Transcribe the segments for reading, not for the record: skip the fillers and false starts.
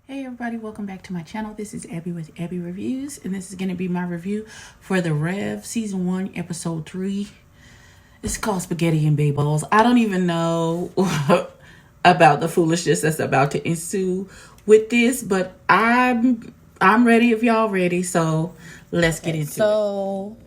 Hey everybody, welcome back to my channel. This is Abby with Abby Reviews, and this is going to be my review for The Rev Season 1, Episode 3. It's called Spaghetti and Bay Balls. I don't even know about the foolishness that's about to ensue with this, but I'm ready if y'all ready, so let's get into it. So,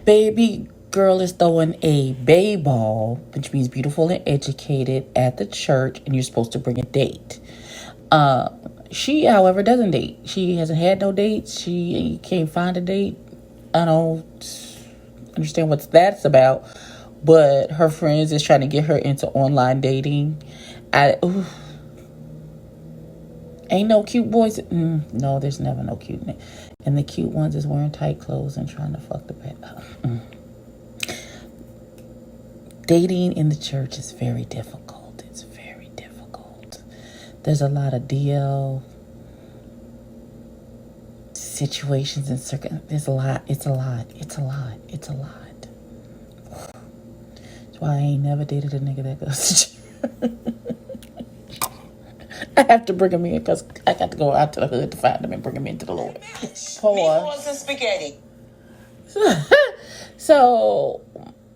baby girl is throwing a bay ball, which means beautiful and educated, at the church, and you're supposed to bring a date. She, however, doesn't date. She hasn't had no dates. She can't find a date. I don't understand what that's about. But her friends is trying to get her into online dating. Ain't no cute boys. No, there's never no cute. And the cute ones is wearing tight clothes and trying to fuck the pet. Dating in the church is very difficult. It's very difficult. There's a lot of DL situations and there's a lot. It's a lot. That's why I ain't never dated a nigga that goes to church. I have to bring him in because I got to go out to the hood to find him and bring him into the Lord. Meatballs and spaghetti. So,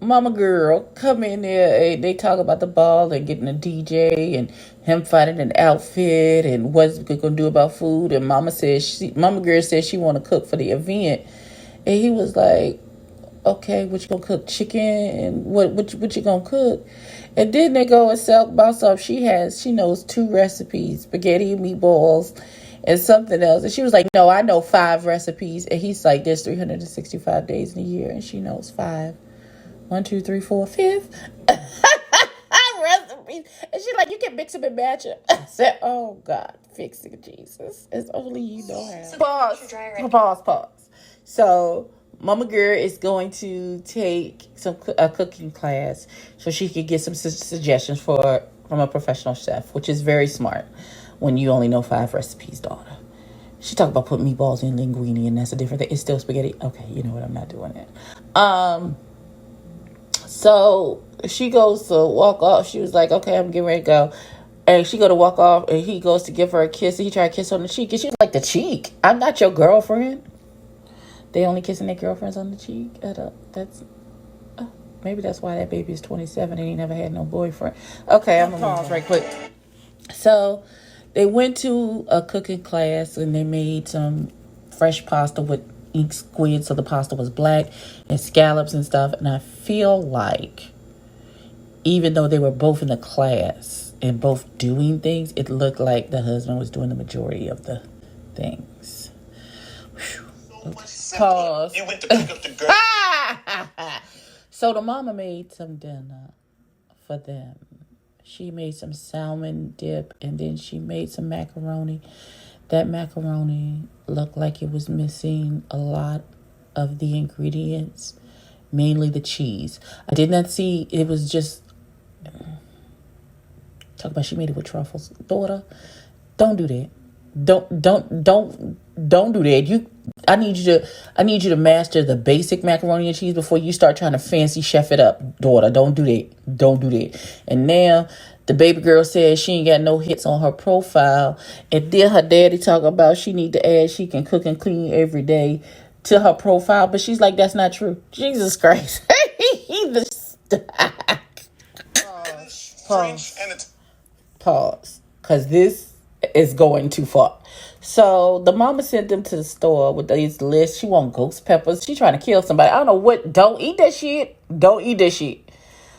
mama girl come in there. They talk about the ball and getting a DJ and him finding an outfit and what's gonna do about food. And mama girl says she want to cook for the event, and he was like, "Okay, what you gonna cook? Chicken and what you gonna cook?" And then they go and boss up. She knows 2 recipes: spaghetti and meatballs and something else. And she was like, "No, I know 5 recipes." And he's like, "There's 365 days in a year, and she knows 5. 1, 2, 3, 4, 5 recipes." And she's like, "You can mix them and match it." I said, "Oh God, fix it, Jesus. It's only you know how." Pause. So, Mama Girl is going to take a cooking class so she can get some suggestions from a professional chef, which is very smart when you only know 5 recipes, daughter. She talked about putting meatballs in linguine, and that's a different thing. It's still spaghetti. Okay, you know what? I'm not doing it. So she goes to walk off. She was like, "Okay, I'm getting ready to go." And she go to walk off, and he goes to give her a kiss, and he tried to kiss her on the cheek. And she was like, "The cheek? I'm not your girlfriend." They only kissing their girlfriends on the cheek. Maybe that's why that baby is 27 and he never had no boyfriend. Okay, I'm gonna pause right quick. So they went to a cooking class and they made some fresh pasta with ink squid, so the pasta was black, and scallops and stuff. And I feel like even though they were both in the class and both doing things, it looked like the husband was doing the majority of the things. Pause. You went to pick up the girl. So the mama made some dinner for them. She made some salmon dip, and then she made some macaroni. That macaroni looked like it was missing a lot of the ingredients, mainly the cheese. I did not see, it was just, talk about she made it with truffles. Daughter, don't do that. Don't do that. I need you to master the basic macaroni and cheese before you start trying to fancy chef it up, daughter. Don't do that. And now the baby girl says she ain't got no hits on her profile, and then her daddy talk about she need to add she can cook and clean every day to her profile, but she's like, that's not true. Jesus Christ. Pause. Because this is going too far. So the mama sent them to the store with these lists. She want ghost peppers. She trying to kill somebody. I don't know what. Don't eat that shit.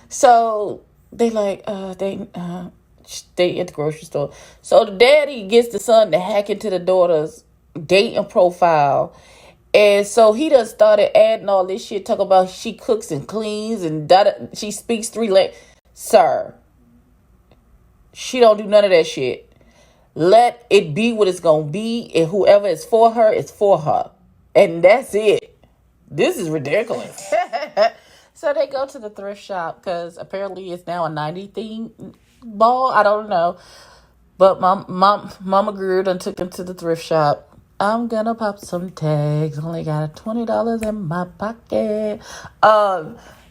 So they like they at the grocery store. So the daddy gets the son to hack into the daughter's dating profile. And so he done started adding all this shit, talk about she cooks and cleans and she speaks 3 languages. Sir, she don't do none of that shit. Let it be what it's going to be, and whoever is for her is for her. And that's it. This is ridiculous. So they go to the thrift shop because apparently it's now a 90 theme ball. I don't know. But Mama Greer done took him to the thrift shop. I'm going to pop some tags. Only got $20 in my pocket.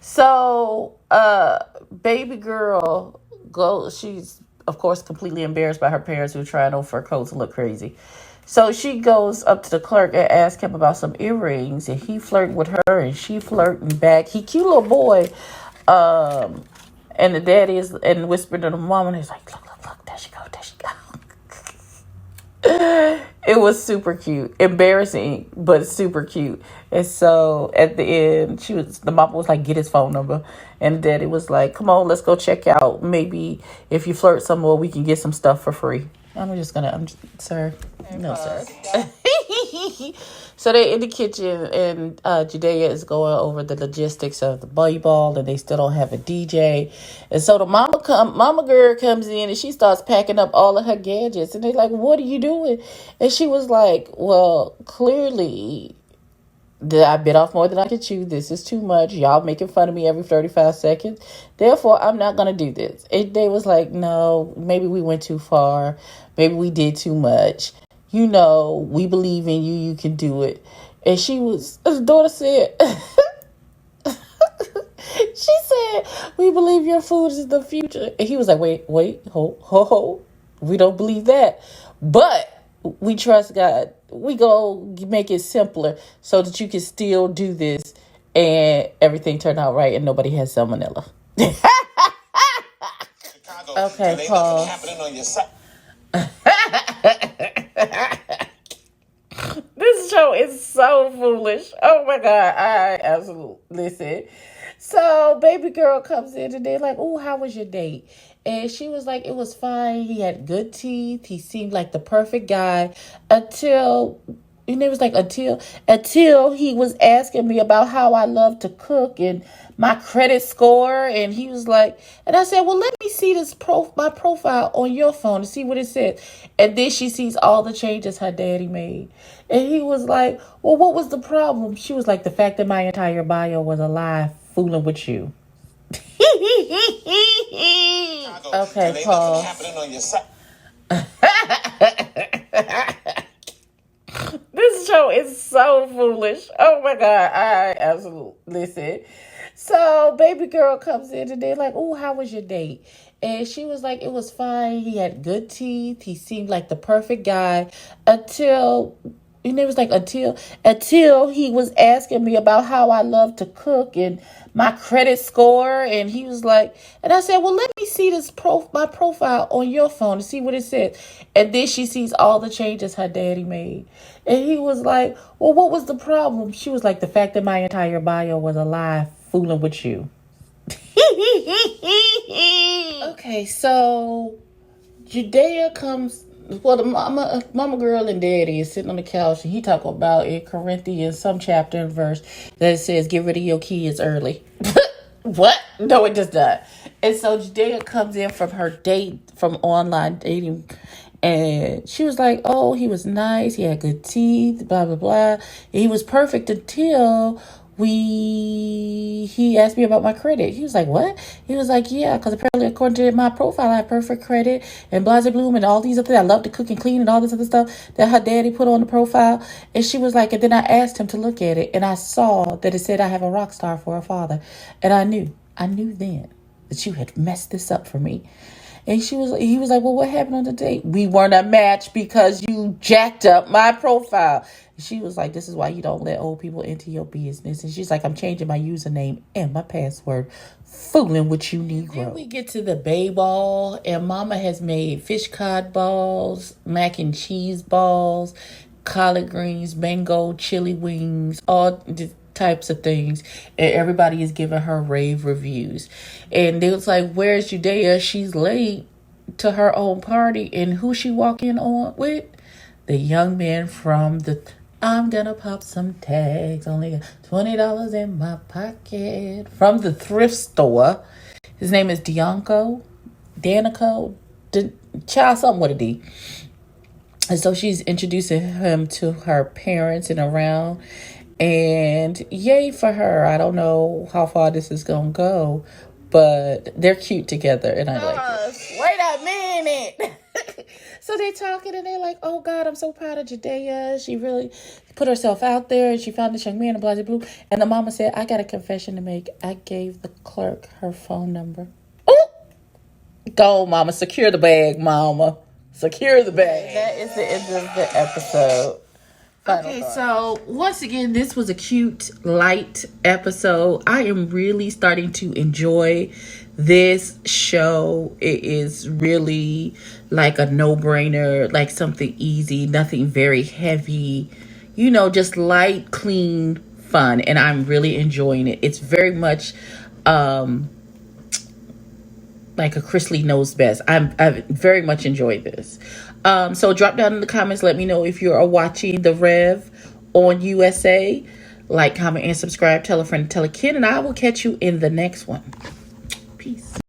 So baby girl she's of course, completely embarrassed by her parents who were trying on fur coats to look crazy. So she goes up to the clerk and asks him about some earrings, and he flirting with her, and she flirting back. He cute little boy, and the daddy is and whispering to the mom, and he's like, look, there she go, there she go. It was super cute, embarrassing, but super cute. And so at the end, the mama was like, get his phone number, and the daddy was like, come on, let's go check out. Maybe if you flirt some more, we can get some stuff for free. Sir, no, sir. So they're in the kitchen, and Judea is going over the logistics of the boy ball, and they still don't have a DJ. And so the mama girl comes in, and she starts packing up all of her gadgets, and they're like, "What are you doing?" And she was like, "Well, clearly, I bit off more than I could chew. This is too much. Y'all making fun of me every 35 seconds. Therefore, I'm not going to do this." And they was like, "No, maybe we went too far. Maybe we did too much. We believe in you. You can do it." And his daughter said, she said, "We believe your food is the future." And he was like, wait, ho. We don't believe that. But we trust God. We go make it simpler so that you can still do this and everything turned out right and nobody has salmonella. Okay, Paul. This show is so foolish. Oh my God. I absolutely listen. So baby girl comes in and they're like, "Oh, how was your date?" And she was like, "It was fine. He had good teeth. He seemed like the perfect guy until." And it was like until he was asking me about how I love to cook and my credit score, and he was like, and I said, "Well, let me see my profile on your phone to see what it says." And then she sees all the changes her daddy made, and he was like, "Well, what was the problem?" She was like, "The fact that my entire bio was a lie, fooling with you." Okay, Paul. This show is so foolish. Oh my God. I absolutely listen. So baby girl comes in and they're like, "Oh, how was your date?" And she was like, "It was fine. He had good teeth. He seemed like the perfect guy until." And it was like until he was asking me about how I love to cook and my credit score, and he was like, and I said, "Well, let me see my profile on your phone to see what it says." And then she sees all the changes her daddy made, and he was like, "Well, what was the problem?" She was like, "The fact that my entire bio was a lie, fooling with you." Okay, so Judea comes. Well, the mama girl and daddy is sitting on the couch, and he talking about in Corinthians some chapter and verse that it says, "Get rid of your kids early." What? No, it does not. And so Judea comes in from her date, from online dating, and she was like, "Oh, he was nice. He had good teeth, blah, blah, blah. He was perfect until he asked me about my credit." He was like, "What?" He was like, "Yeah, because apparently according to my profile, I have perfect credit and Blase Bloom and all these other things. I love to cook and clean and all this other stuff that her daddy put on the profile." And she was like, and then I asked him to look at it, and I saw that it said I have a rock star for a father. And I knew then that you had messed this up for me. And he was like, "Well, what happened on the date?" "We weren't a match because you jacked up my profile." And she was like, "This is why you don't let old people into your business." And she's like, "I'm changing my username and my password. Fooling with you, Negro." Then we get to the bay ball, and Mama has made fish cod balls, mac and cheese balls, collard greens, mango, chili wings, all types of things, and everybody is giving her rave reviews. And they was like, "Where's Judea? She's late to her own party." And who she walking on with? The young man from the "I'm gonna pop some tags, only got $20 in my pocket," from the thrift store. His name is Danico, child, something with a D. And so she's introducing him to her parents and around. And yay for her. I don't know how far this is going to go, but they're cute together, and I like it. Wait a minute. So they're talking, and they're like, "Oh, God, I'm so proud of Judea. She really put herself out there, and she found this young man in Blase Blue." And the mama said, "I got a confession to make. I gave the clerk her phone number." Oh! Go, mama. Secure the bag, mama. Secure the bag. That is the end of the episode. Okay, so once again, this was a cute, light episode. I am really starting to enjoy this show. It is really like a no-brainer, like something easy, nothing very heavy, you know, just light, clean fun. And I'm really enjoying it. It's very much like a Chris Lee Knows Best. I've very much enjoyed this. So drop down in the comments. Let me know if you are watching The Rev on USA. Like, comment, and subscribe. Tell a friend, tell a kid. And I will catch you in the next one. Peace.